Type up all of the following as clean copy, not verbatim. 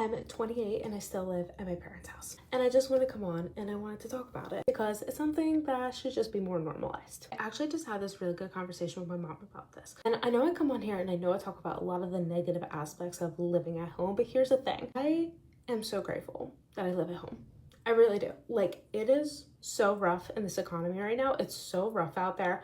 I'm 28 and I still live at my parents' house. And I just want to come on and I wanted to talk about it because it's something that should just be more normalized. I actually just had this really good conversation with my mom about this. And I know I come on here and I know I talk about a lot of the negative aspects of living at home, but here's the thing. I am so grateful that I live at home. I really do. Like, it is so rough in this economy right now. It's so rough out there.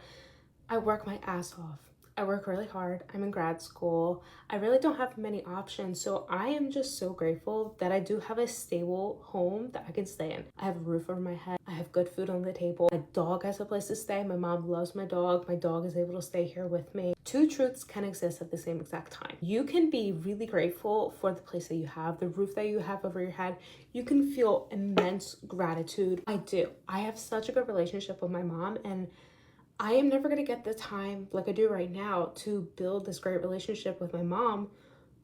I work my ass off. I work really hard. I'm in grad school. I really don't have many options. So I am just so grateful that I do have a stable home that I can stay in. I have a roof over my head. I have good food on the table. My dog has a place to stay. My mom loves my dog. My dog is able to stay here with me. Two truths can exist at the same exact time. You can be really grateful for the place that you have, the roof that you have over your head. You can feel immense gratitude. I do. I have such a good relationship with my mom, and I am never going to get the time like I do right now to build this great relationship with my mom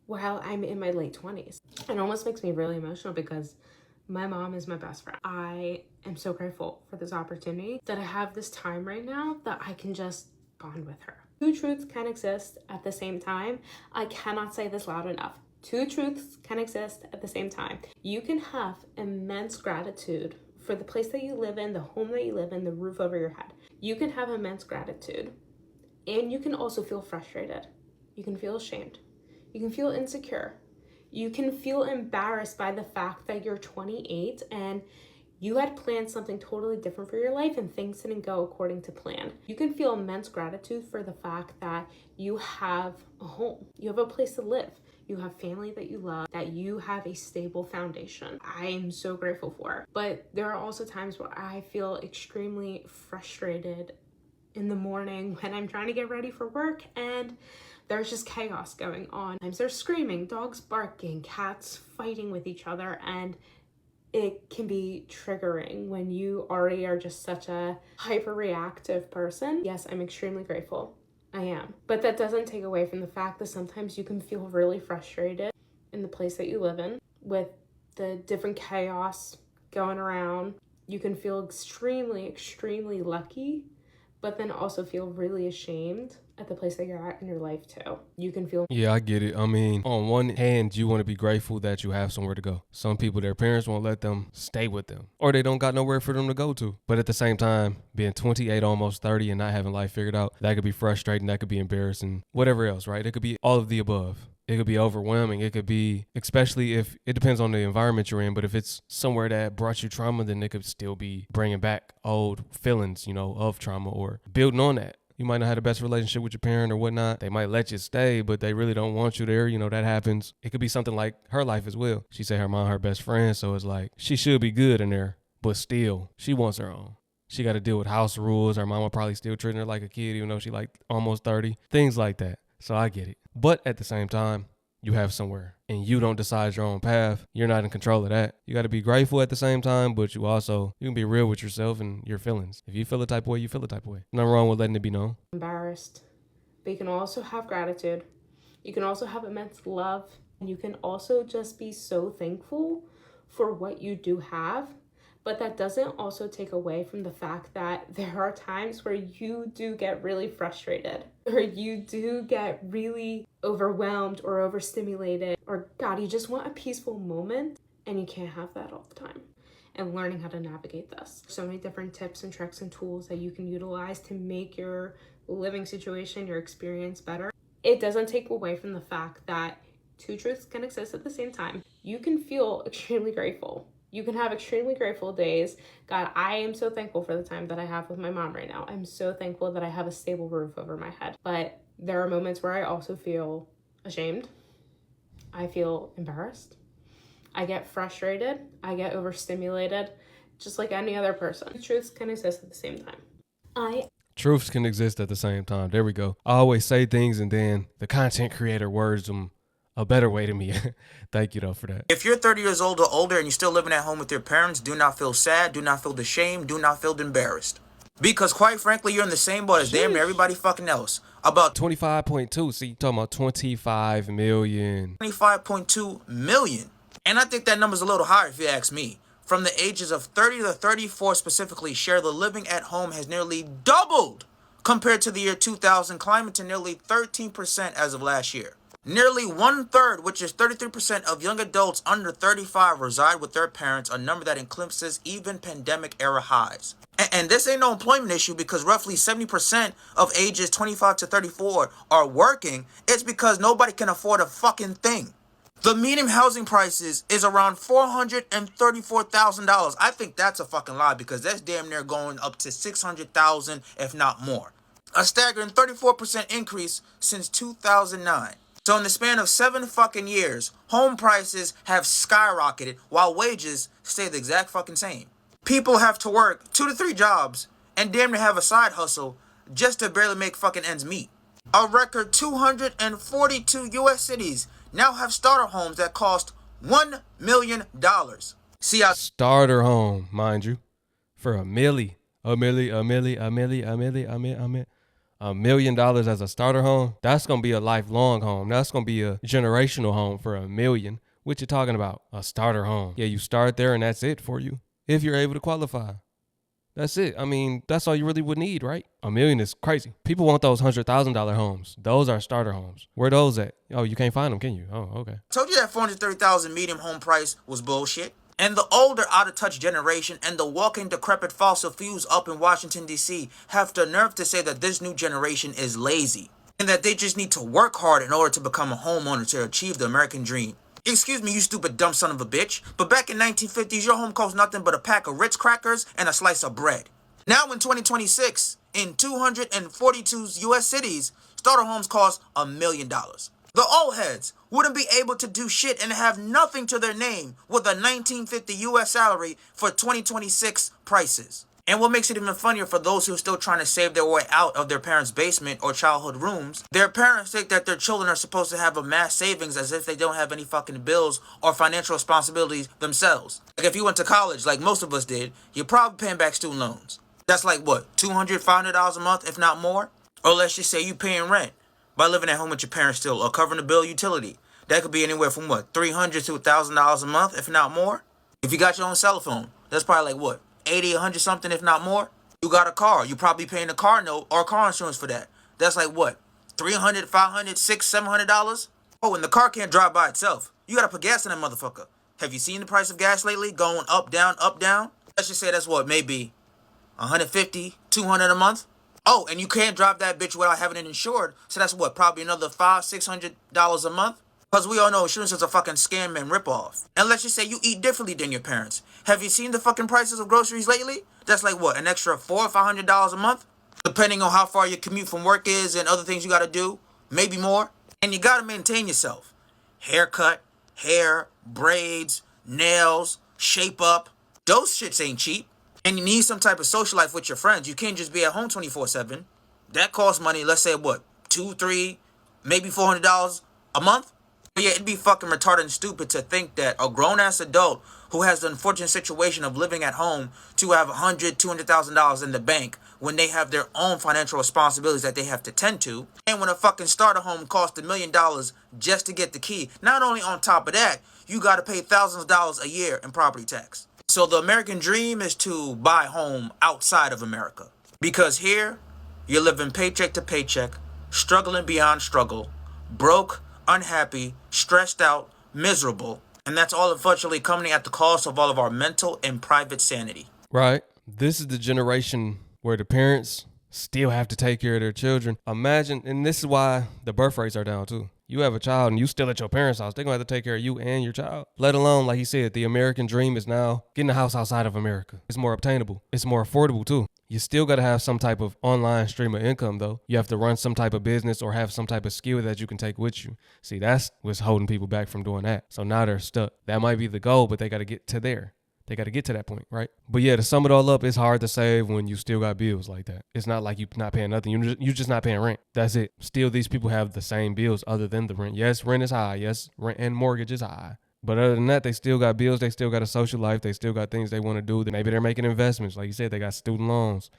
while I'm in my late 20s. It almost makes me really emotional because my mom is my best friend. I am so grateful for this opportunity that I have this time right now that I can just bond with her. Two truths can exist at the same time. I cannot say this loud enough. Two truths can exist at the same time. You can have immense gratitude for the place that you live in, the home that you live in, the roof over your head. You can have immense gratitude, and you can also feel frustrated. You can feel ashamed. You can feel insecure. You can feel embarrassed by the fact that you're 28 and you had planned something totally different for your life and things didn't go according to plan. You can feel immense gratitude for the fact that you have a home. You have a place to live. You have family that you love, that you have a stable foundation. I am so grateful for. But there are also times where I feel extremely frustrated in the morning when I'm trying to get ready for work and there's just chaos going on. Sometimes there's screaming, dogs barking, cats fighting with each other, and it can be triggering when you already are just such a hyper-reactive person. Yes, I'm extremely grateful. I am. But that doesn't take away from the fact that sometimes you can feel really frustrated in the place that you live in with the different chaos going around. You can feel extremely, extremely lucky, but then also feel really ashamed at the place that you're at in your life too. You can feel... Yeah, I get it. I mean, on one hand, you want to be grateful that you have somewhere to go. Some people, their parents won't let them stay with them, or they don't got nowhere for them to go to. But at the same time, being 28, almost 30, and not having life figured out, that could be frustrating, that could be embarrassing, whatever else, right? It could be all of the above. It could be overwhelming. It could be, especially if it depends on the environment you're in, but if it's somewhere that brought you trauma, then it could still be bringing back old feelings, of trauma or building on that. You might not have the best relationship with your parent or whatnot. They might let you stay, but they really don't want you there. That happens. It could be something like her life as well. She said her mom, her best friend, so it's like she should be good in there, but still, she wants her own. She got to deal with house rules. Her mama probably still treating her like a kid, even though she like almost 30. Things like that. So I get it. But at the same time, you have somewhere and you don't decide your own path. You're not in control of that. You got to be grateful at the same time, but you can be real with yourself and your feelings. If you feel a type of way, you feel a type of way. Nothing wrong with letting it be known. Embarrassed, but you can also have gratitude. You can also have immense love, and you can also just be so thankful for what you do have. But that doesn't also take away from the fact that there are times where you do get really frustrated, or you do get really overwhelmed or overstimulated, or God, you just want a peaceful moment, and you can't have that all the time. And learning how to navigate this. So many different tips and tricks and tools that you can utilize to make your living situation, your experience better. It doesn't take away from the fact that two truths can exist at the same time. You can feel extremely grateful. You can have extremely grateful days. God, I am so thankful for the time that I have with my mom right now. I'm so thankful that I have a stable roof over my head. But there are moments where I also feel ashamed. I feel embarrassed. I get frustrated. I get overstimulated, just like any other person. Truths can exist at the same time. Truths can exist at the same time. There we go. I always say things and then the content creator words them a better way to me. Thank you, though, for that. If you're 30 years old or older and you're still living at home with your parents, do not feel sad, do not feel ashamed, do not feel embarrassed. Because quite frankly, you're in the same boat as damn near everybody fucking else. About 25.2. See, talking about 25 million. 25.2 million. And I think that number's a little higher if you ask me. From the ages of 30 to 34 specifically, share the living at home has nearly doubled compared to the year 2000, climbing to nearly 13% as of last year. Nearly 1/3, which is 33% of young adults under 35 reside with their parents, a number that eclipses even pandemic era highs. And this ain't no employment issue because roughly 70% of ages 25 to 34 are working. It's because nobody can afford a fucking thing. The median housing prices is around $434,000. I think that's a fucking lie because that's damn near going up to $600,000 if not more. A staggering 34% increase since 2009. So in the span of 7 fucking years, home prices have skyrocketed while wages stay the exact fucking same. People have to work 2 to 3 jobs and damn near have a side hustle just to barely make fucking ends meet. A record 242 US cities now have starter homes that cost $1 million. See how Starter home, mind you, for $1 million as a starter home. That's gonna be a lifelong home. That's gonna be a generational home for $1 million. What you talking about? A starter home. Yeah, you start there and that's it for you. If you're able to qualify. That's it. I mean, that's all you really would need, right? $1 million is crazy. People want those $100,000 homes. Those are starter homes. Where those at? Oh, you can't find them, can you? Oh, okay. told you that $430,000 median home price was bullshit. And the older, out-of-touch generation and the walking decrepit fossil fuels up in Washington, D.C. have the nerve to say that this new generation is lazy and that they just need to work hard in order to become a homeowner to achieve the American dream. Excuse me, you stupid dumb son of a bitch, but back in 1950s, your home cost nothing but a pack of Ritz crackers and a slice of bread. Now in 2026, in 242 U.S. cities, starter homes cost $1 million. The old heads wouldn't be able to do shit and have nothing to their name with a 1950 U.S. salary for 2026 prices. And what makes it even funnier for those who are still trying to save their way out of their parents' basement or childhood rooms, their parents think that their children are supposed to have a mass savings as if they don't have any fucking bills or financial responsibilities themselves. Like if you went to college, like most of us did, you're probably paying back student loans. That's like what, $200, $500 a month, if not more? Or let's just say you paying rent by living at home with your parents still or covering the bill utility. That could be anywhere from what, $300 to $1,000 a month, if not more? If you got your own cell phone, that's probably like what, 80, 100 something, if not more. You got a car, you probably paying a car note or car insurance for that. That's like what, $300, $500, $600, $700? Oh, and the car can't drive by itself. You gotta put gas in that motherfucker. Have you seen the price of gas lately? Going up, down, up, down? Let's just say that's what, maybe $150, $200 a month? Oh, and you can't drive that bitch without having it insured. So that's what, probably another $500, $600 a month? Because we all know insurance is a fucking scam and ripoff. And let's just say you eat differently than your parents. Have you seen the fucking prices of groceries lately? That's like what, an extra $400 or $500 a month? Depending on how far your commute from work is and other things you gotta do. Maybe more. And you gotta maintain yourself. Haircut, hair, braids, nails, shape up. Those shits ain't cheap. And you need some type of social life with your friends. You can't just be at home 24/7. That costs money, let's say what, $200, $300, maybe $400 a month? But yeah, it'd be fucking retarded and stupid to think that a grown-ass adult who has the unfortunate situation of living at home to have $100,000, $200,000 in the bank when they have their own financial responsibilities that they have to tend to, and when a fucking starter home costs $1 million just to get the key. Not only on top of that, you gotta pay thousands of dollars a year in property tax. So the American dream is to buy home outside of America. Because here, you're living paycheck to paycheck, struggling beyond struggle, broke, unhappy, stressed out, miserable, and that's all unfortunately coming at the cost of all of our mental and private sanity. Right. This is the generation where the parents still have to take care of their children. Imagine, and this is why the birth rates are down too. You have a child and you still at your parents' house, they're gonna have to take care of you and your child. Let alone, like he said, the American dream is now getting a house outside of America. It's more obtainable. It's more affordable too. You still gotta have some type of online stream of income though. You have to run some type of business or have some type of skill that you can take with you. See, that's what's holding people back from doing that. So now they're stuck. That might be the goal, but they gotta get to there. They got to get to that point, right? But yeah, to sum it all up, it's hard to save when you still got bills like that. It's not like you're not paying nothing. You're just not paying rent. That's it. Still, these people have the same bills other than the rent. Yes, rent is high. Yes, rent and mortgage is high. But other than that, they still got bills. They still got a social life. They still got things they want to do. Maybe they're making investments. Like you said, they got student loans.